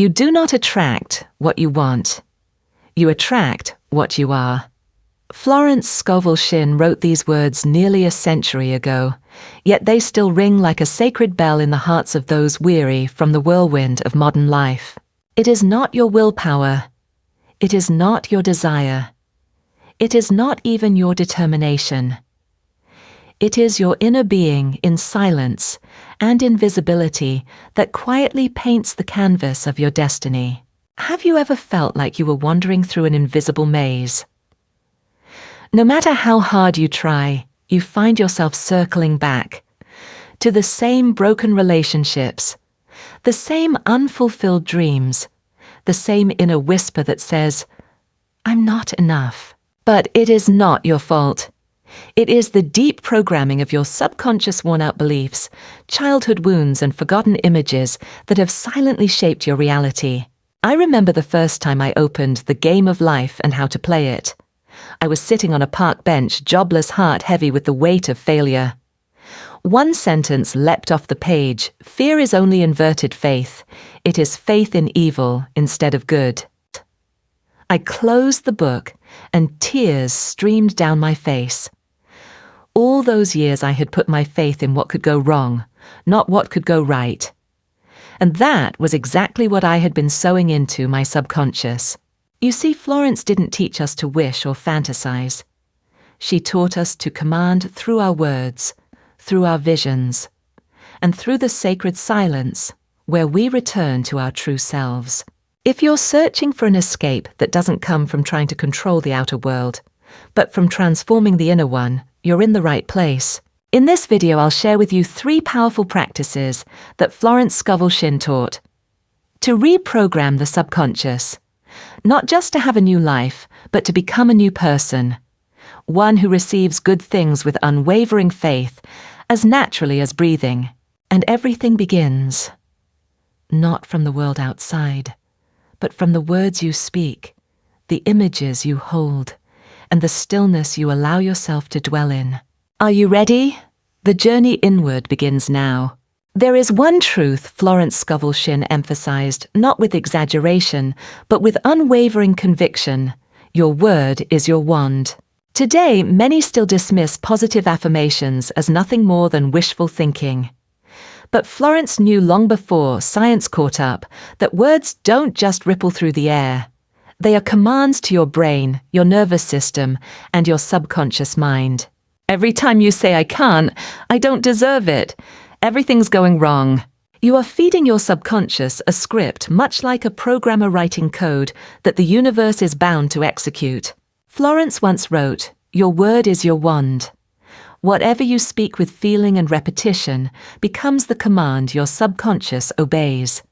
You do not attract what you want. You attract what you are. Florence Scovel Shinn wrote these words nearly a century ago, yet they still ring like a sacred bell in the hearts of those weary from the whirlwind of modern life. It is not your willpower. It is not your desire. It is not even your determination. It is your inner being in silence and invisibility that quietly paints the canvas of your destiny. Have you ever felt like you were wandering through an invisible maze? No matter how hard you try, you find yourself circling back to the same broken relationships, the same unfulfilled dreams, the same inner whisper that says, "I'm not enough." But it is not your fault. It is the deep programming of your subconscious worn-out beliefs, childhood wounds and forgotten images that have silently shaped your reality. I remember the first time I opened The Game of Life and how to play it. I was sitting on a park bench, jobless, heart heavy with the weight of failure. One sentence leapt off the page: "Fear is only inverted faith. It is faith in evil instead of good." I closed the book and tears streamed down my face. All those years I had put my faith in what could go wrong, not what could go right. And that was exactly what I had been sowing into my subconscious. You see, Florence didn't teach us to wish or fantasize. She taught us to command through our words, through our visions, and through the sacred silence where we return to our true selves. If you're searching for an escape that doesn't come from trying to control the outer world, but from transforming the inner one, you're in the right place. In this video, I'll share with you 3 powerful practices that Florence Scovel Shinn taught to reprogram the subconscious, not just to have a new life, but to become a new person, one who receives good things with unwavering faith, as naturally as breathing. And everything begins, not from the world outside, but from the words you speak, the images you hold, and the stillness you allow yourself to dwell in. Are you ready? The journey inward begins now. There is one truth Florence Scovel Shinn emphasized, not with exaggeration, but with unwavering conviction: your word is your wand. Today, many still dismiss positive affirmations as nothing more than wishful thinking. But Florence knew long before science caught up that words don't just ripple through the air. They are commands to your brain, your nervous system, and your subconscious mind. Every time you say, "I can't," "I don't deserve it," "everything's going wrong," you are feeding your subconscious a script much like a programmer writing code that the universe is bound to execute. Florence once wrote, "Your word is your wand." Whatever you speak with feeling and repetition becomes the command your subconscious obeys.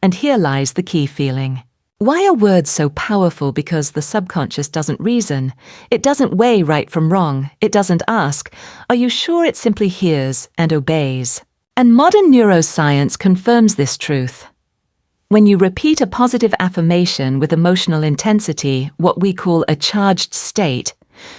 And here lies the key feeling. Why are words so powerful? Because the subconscious doesn't reason. It doesn't weigh right from wrong. It doesn't ask, "Are you sure?" It simply hears and obeys. And modern neuroscience confirms this truth. When you repeat a positive affirmation with emotional intensity, what we call a charged state,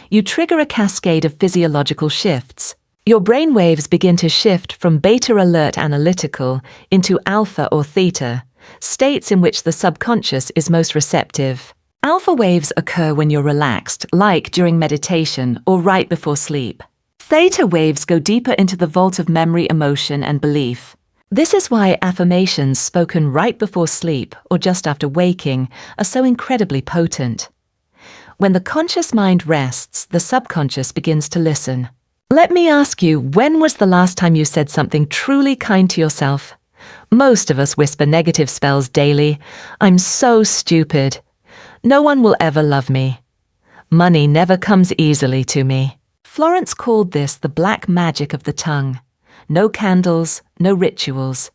you trigger a cascade of physiological shifts. Your brain waves begin to shift from beta alert analytical into alpha or theta, states in which the subconscious is most receptive. Alpha waves occur when you're relaxed, like during meditation or right before sleep. Theta waves go deeper into the vault of memory, emotion, and belief. This is why affirmations spoken right before sleep or just after waking are so incredibly potent. When the conscious mind rests, the subconscious begins to listen. Let me ask you, when was the last time you said something truly kind to yourself? Most of us whisper negative spells daily. "I'm so stupid." "No one will ever love me." "Money never comes easily to me." Florence called this the black magic of the tongue. No candles, no rituals.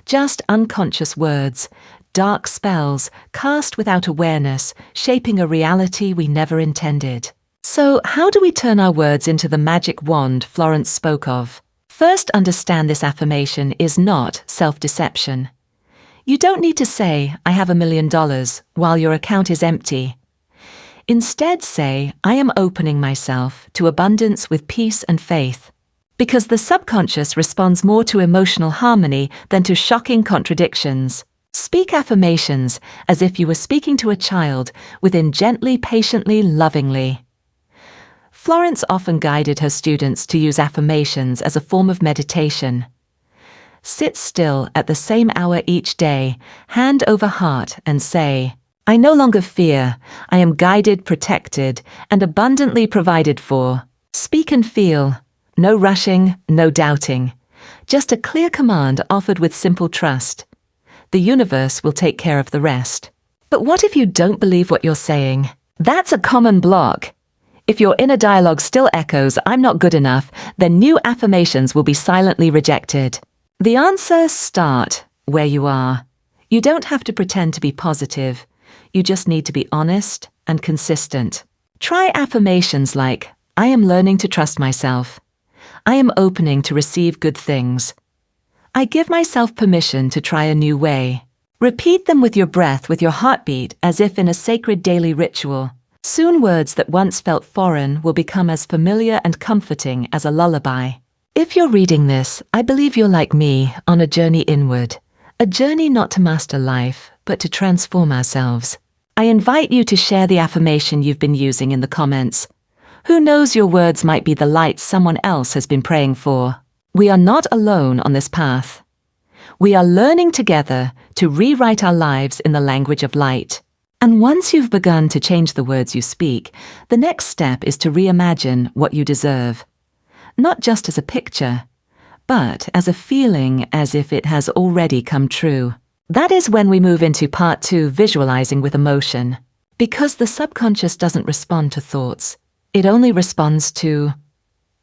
Just unconscious words, dark spells, cast without awareness, shaping a reality we never intended. So, how do we turn our words into the magic wand Florence spoke of? First, understand this affirmation is not self-deception. You don't need to say, "I have $1 million," while your account is empty. Instead say, "I am opening myself to abundance with peace and faith." Because the subconscious responds more to emotional harmony than to shocking contradictions. Speak affirmations as if you were speaking to a child, within gently, patiently, lovingly. Florence often guided her students to use affirmations as a form of meditation. Sit still at the same hour each day, hand over heart, and say, "I no longer fear. I am guided, protected, and abundantly provided for." Speak and feel. No rushing, no doubting. Just a clear command offered with simple trust. The universe will take care of the rest. But what if you don't believe what you're saying? That's a common block. If your inner dialogue still echoes, "I'm not good enough," then new affirmations will be silently rejected. The answer: start where you are. You don't have to pretend to be positive. You just need to be honest and consistent. Try affirmations like, "I am learning to trust myself. I am opening to receive good things. I give myself permission to try a new way." Repeat them with your breath, with your heartbeat, as if in a sacred daily ritual. Soon words that once felt foreign will become as familiar and comforting as a lullaby. If you're reading this, I believe you're like me, on a journey inward. A journey not to master life, but to transform ourselves. I invite you to share the affirmation you've been using in the comments. Who knows, your words might be the light someone else has been praying for. We are not alone on this path. We are learning together to rewrite our lives in the language of light. And once you've begun to change the words you speak, the next step is to reimagine what you deserve. Not just as a picture, but as a feeling, as if it has already come true. That is when we move into part 2, visualizing with emotion. Because the subconscious doesn't respond to thoughts. It only responds to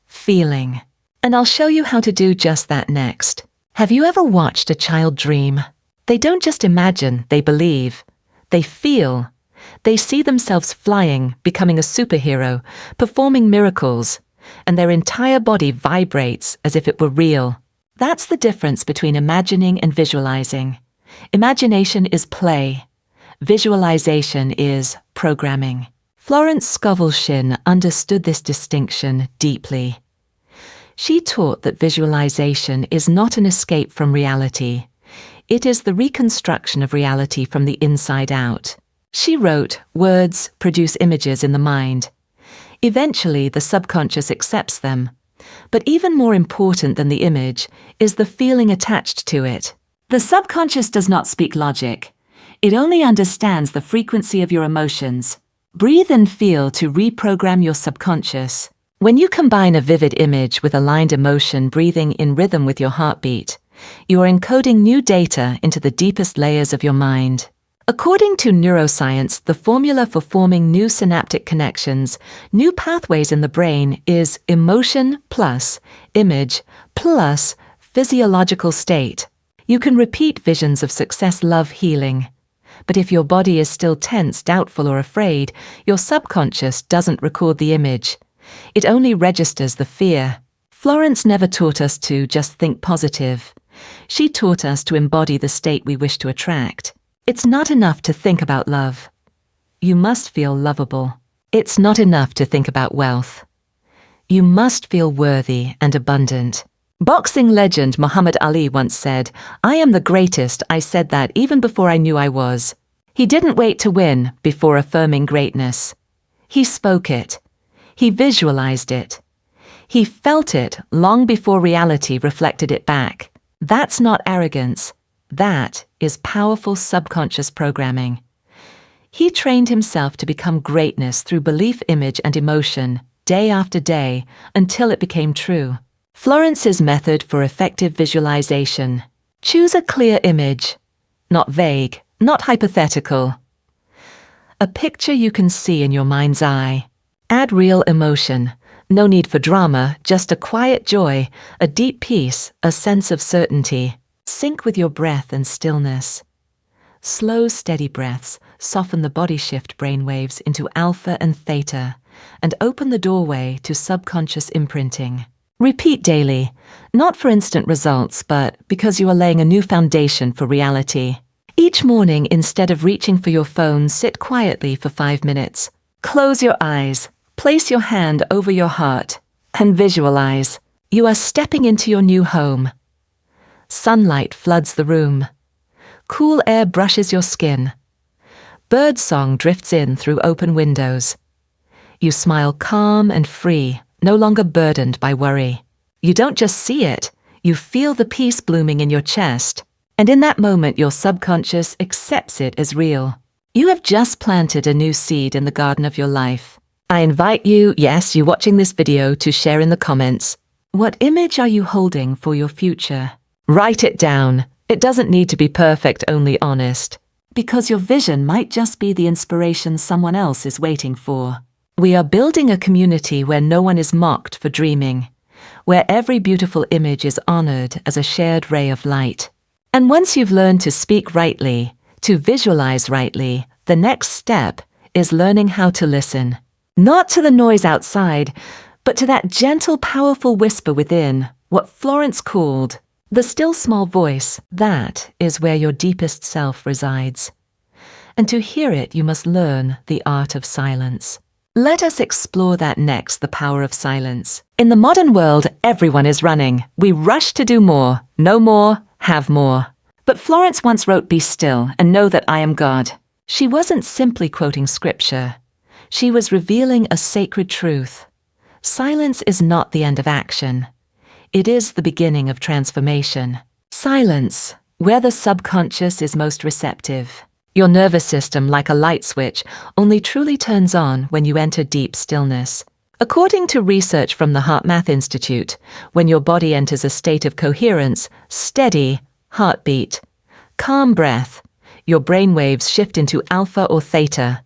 feeling. And I'll show you how to do just that next. Have you ever watched a child dream? They don't just imagine, they believe. They feel. They see themselves flying, becoming a superhero, performing miracles, and their entire body vibrates as if it were real. That's the difference between imagining and visualizing. Imagination is play. Visualization is programming. Florence Scovel Shinn understood this distinction deeply. She taught that visualization is not an escape from reality. It is the reconstruction of reality from the inside out. She wrote, "Words produce images in the mind. Eventually, the subconscious accepts them. But even more important than the image is the feeling attached to it. The subconscious does not speak logic. It only understands the frequency of your emotions. Breathe and feel to reprogram your subconscious. When you combine a vivid image with aligned emotion breathing in rhythm with your heartbeat, you are encoding new data into the deepest layers of your mind. According to neuroscience, the formula for forming new synaptic connections, new pathways in the brain, is emotion plus image plus physiological state. You can repeat visions of success, love, healing. But if your body is still tense, doubtful, or afraid, your subconscious doesn't record the image. It only registers the fear. Florence never taught us to just think positive. She taught us to embody the state we wish to attract. It's not enough to think about love. You must feel lovable. It's not enough to think about wealth. You must feel worthy and abundant. Boxing legend Muhammad Ali once said, "I am the greatest. I said that even before I knew I was." He didn't wait to win before affirming greatness. He spoke it. He visualized it. He felt it long before reality reflected it back. That's not arrogance. That is powerful subconscious programming. He trained himself to become greatness through belief, image, and emotion, day after day, until it became true. Florence's method for effective visualization. Choose a clear image. Not vague, not hypothetical. A picture you can see in your mind's eye. Add real emotion. No need for drama, just a quiet joy, a deep peace, a sense of certainty. Sync with your breath and stillness. Slow, steady breaths soften the body, shift brainwaves into alpha and theta, and open the doorway to subconscious imprinting. Repeat daily, not for instant results, but because you are laying a new foundation for reality. Each morning, instead of reaching for your phone, sit quietly for 5 minutes. Close your eyes. Place your hand over your heart and visualize. You are stepping into your new home. Sunlight floods the room. Cool air brushes your skin. Birdsong drifts in through open windows. You smile calm and free, no longer burdened by worry. You don't just see it, you feel the peace blooming in your chest. And in that moment, your subconscious accepts it as real. You have just planted a new seed in the garden of your life. I invite you, yes, you watching this video, to share in the comments. What image are you holding for your future? Write it down. It doesn't need to be perfect, only honest. Because your vision might just be the inspiration someone else is waiting for. We are building a community where no one is mocked for dreaming, where every beautiful image is honored as a shared ray of light. And once you've learned to speak rightly, to visualize rightly, the next step is learning how to listen. Not to the noise outside, but to that gentle, powerful whisper within, what Florence called the still small voice. That is where your deepest self resides. And to hear it, you must learn the art of silence. Let us explore that next, the power of silence. In the modern world, everyone is running. We rush to do more, know more, have more. But Florence once wrote, "Be still and know that I am God." She wasn't simply quoting scripture. She was revealing a sacred truth. Silence is not the end of action. It is the beginning of transformation. Silence, where the subconscious is most receptive. Your nervous system, like a light switch, only truly turns on when you enter deep stillness. According to research from the HeartMath Institute, when your body enters a state of coherence, steady heartbeat, calm breath, your brainwaves shift into alpha or theta.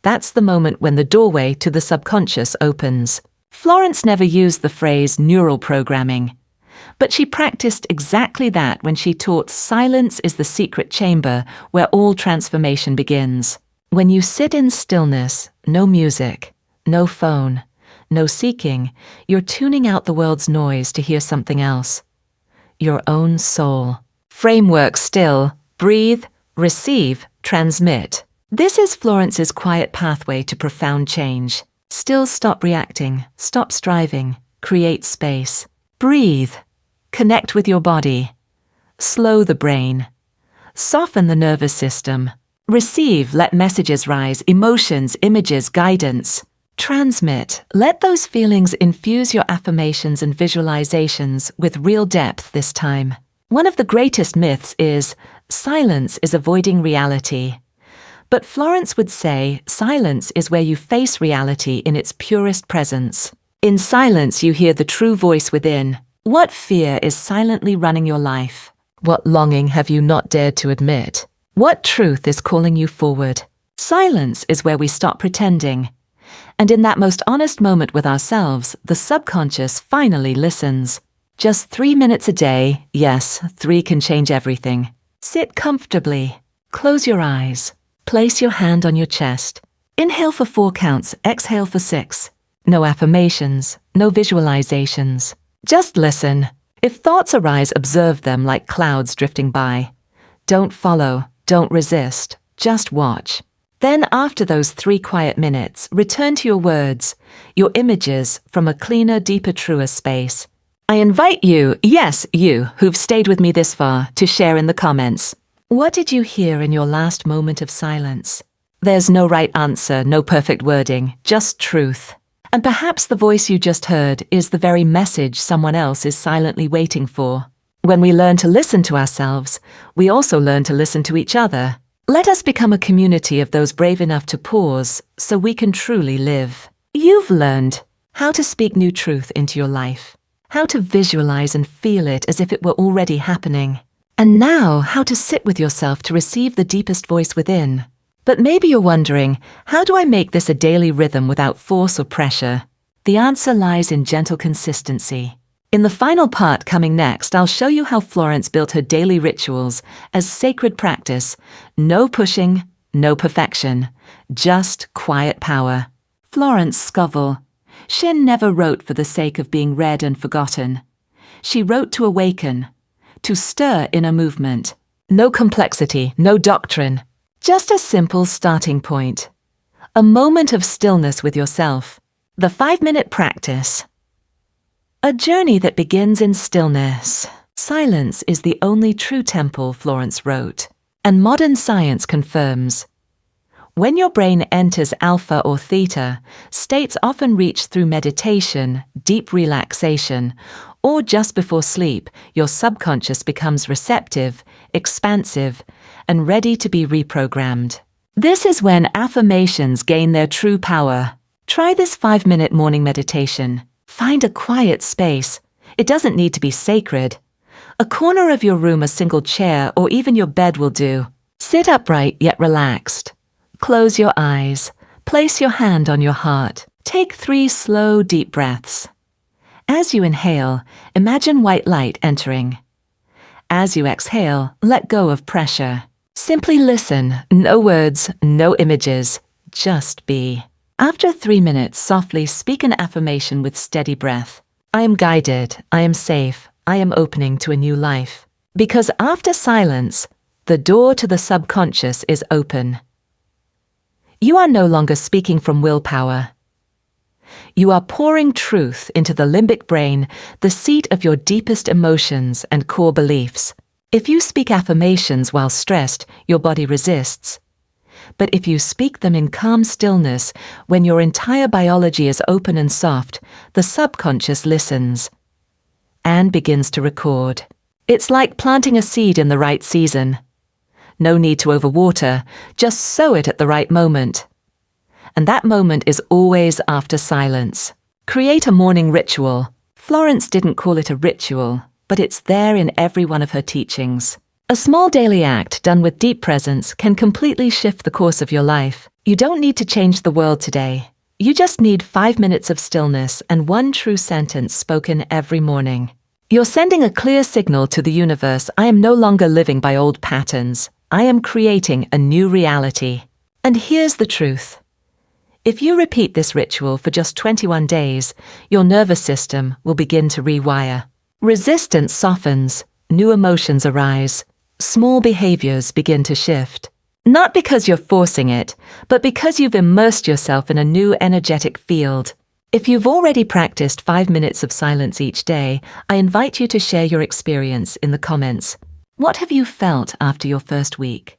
That's the moment when the doorway to the subconscious opens. Florence never used the phrase neural programming, but she practiced exactly that when she taught silence is the secret chamber where all transformation begins. When you sit in stillness, no music, no phone, no seeking, you're tuning out the world's noise to hear something else. Your own soul. Framework still, breathe, receive, transmit. This is Florence's quiet pathway to profound change. Still, stop reacting, stop striving, create space. Breathe, connect with your body. Slow the brain. Soften the nervous system. Receive, let messages rise, emotions, images, guidance. Transmit, let those feelings infuse your affirmations and visualizations with real depth this time. One of the greatest myths is, silence is avoiding reality. But Florence would say, silence is where you face reality in its purest presence. In silence, you hear the true voice within. What fear is silently running your life? What longing have you not dared to admit? What truth is calling you forward? Silence is where we stop pretending. And in that most honest moment with ourselves, the subconscious finally listens. Just 3 minutes a day, yes, 3 can change everything. Sit comfortably. Close your eyes. Place your hand on your chest. Inhale for 4 counts, exhale for 6. No affirmations, no visualizations. Just listen. If thoughts arise, observe them like clouds drifting by. Don't follow, don't resist, just watch. Then after those 3 quiet minutes, return to your words, your images from a cleaner, deeper, truer space. I invite you, yes, you, who've stayed with me this far, to share in the comments. What did you hear in your last moment of silence? There's no right answer, no perfect wording, just truth. And perhaps the voice you just heard is the very message someone else is silently waiting for. When we learn to listen to ourselves, we also learn to listen to each other. Let us become a community of those brave enough to pause so we can truly live. You've learned how to speak new truth into your life, how to visualize and feel it as if it were already happening. And now, how to sit with yourself to receive the deepest voice within. But maybe you're wondering, how do I make this a daily rhythm without force or pressure? The answer lies in gentle consistency. In the final part coming next, I'll show you how Florence built her daily rituals as sacred practice. No pushing, no perfection, just quiet power. Florence Scovel Shinn never wrote for the sake of being read and forgotten. She wrote to awaken, to stir inner movement. No complexity, no doctrine. Just a simple starting point. A moment of stillness with yourself. The 5-minute practice. A journey that begins in stillness. Silence is the only true temple, Florence wrote. And modern science confirms. When your brain enters alpha or theta, states often reached through meditation, deep relaxation, or just before sleep, your subconscious becomes receptive, expansive, and ready to be reprogrammed. This is when affirmations gain their true power. Try this 5-minute morning meditation. Find a quiet space. It doesn't need to be sacred. A corner of your room, a single chair, or even your bed will do. Sit upright yet relaxed. Close your eyes. Place your hand on your heart. Take 3 slow, deep breaths. As you inhale, imagine white light entering. As you exhale, let go of pressure. Simply listen, no words, no images, just be. After 3 minutes, softly speak an affirmation with steady breath. I am guided, I am safe, I am opening to a new life. Because after silence, the door to the subconscious is open. You are no longer speaking from willpower. You are pouring truth into the limbic brain, the seat of your deepest emotions and core beliefs. If you speak affirmations while stressed, your body resists. But if you speak them in calm stillness, when your entire biology is open and soft, the subconscious listens and begins to record. It's like planting a seed in the right season. No need to overwater, just sow it at the right moment. And that moment is always after silence. Create a morning ritual. Florence didn't call it a ritual, but it's there in every one of her teachings. A small daily act done with deep presence can completely shift the course of your life. You don't need to change the world today. You just need 5 minutes of stillness and 1 true sentence spoken every morning. You're sending a clear signal to the universe. I am no longer living by old patterns. I am creating a new reality. And here's the truth. If you repeat this ritual for just 21 days, your nervous system will begin to rewire. Resistance softens, new emotions arise, small behaviors begin to shift. Not because you're forcing it, but because you've immersed yourself in a new energetic field. If you've already practiced 5 minutes of silence each day, I invite you to share your experience in the comments. What have you felt after your first week?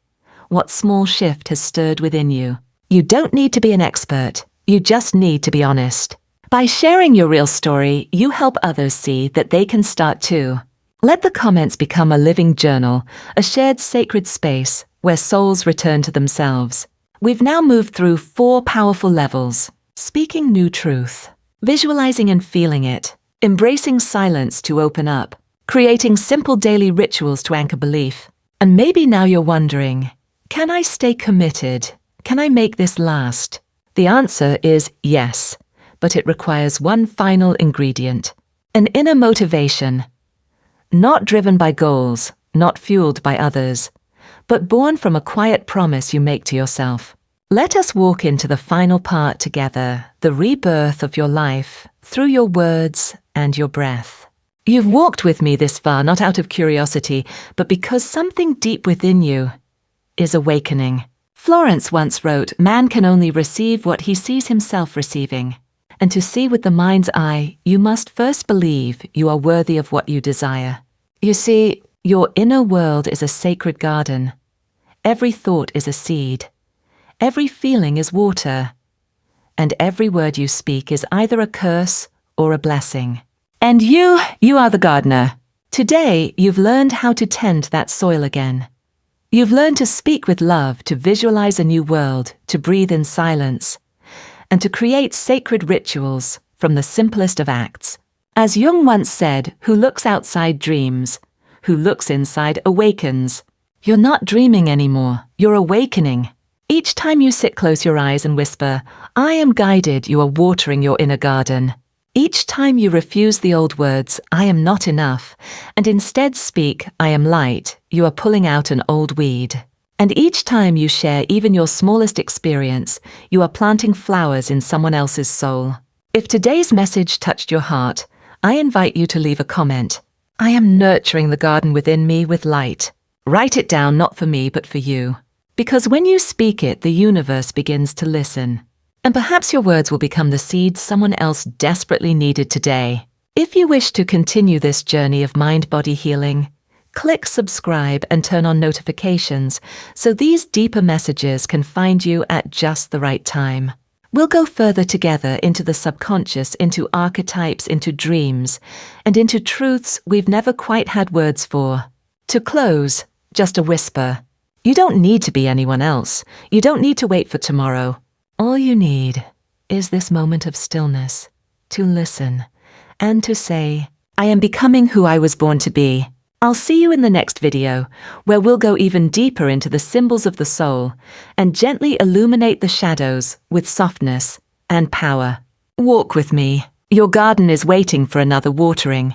What small shift has stirred within you? You don't need to be an expert. You just need to be honest. By sharing your real story, you help others see that they can start too. Let the comments become a living journal, a shared sacred space where souls return to themselves. We've now moved through 4 powerful levels. Speaking new truth, visualizing and feeling it, embracing silence to open up, creating simple daily rituals to anchor belief. And maybe now you're wondering, can I stay committed? Can I make this last? The answer is yes, but it requires one final ingredient, an inner motivation. Not driven by goals, not fueled by others, but born from a quiet promise you make to yourself. Let us walk into the final part together, the rebirth of your life, through your words and your breath. You've walked with me this far, not out of curiosity, but because something deep within you is awakening. Florence once wrote, "Man can only receive what he sees himself receiving. And to see with the mind's eye, you must first believe you are worthy of what you desire." You see, your inner world is a sacred garden. Every thought is a seed. Every feeling is water. And every word you speak is either a curse or a blessing. And you are the gardener. Today, you've learned how to tend that soil again. You've learned to speak with love, to visualize a new world, to breathe in silence, and to create sacred rituals from the simplest of acts. As Jung once said, who looks outside dreams, who looks inside awakens. You're not dreaming anymore, you're awakening. Each time you sit, close your eyes and whisper, "I am guided," you are watering your inner garden. Each time you refuse the old words, "I am not enough," and instead speak, "I am light," you are pulling out an old weed. And each time you share even your smallest experience, you are planting flowers in someone else's soul. If today's message touched your heart, I invite you to leave a comment. I am nurturing the garden within me with light. Write it down, not for me, but for you. Because when you speak it, the universe begins to listen. And perhaps your words will become the seed someone else desperately needed today. If you wish to continue this journey of mind-body healing, Click subscribe and turn on notifications so these deeper messages can find you at just the right time. We'll go further together into the subconscious, into archetypes, into dreams, and into truths we've never quite had words for. To close, just a whisper. You don't need to be anyone else. You don't need to wait for tomorrow. All you need is this moment of stillness, to listen, and to say, I am becoming who I was born to be. I'll see you in the next video, where we'll go even deeper into the symbols of the soul and gently illuminate the shadows with softness and power. Walk with me. Your garden is waiting for another watering.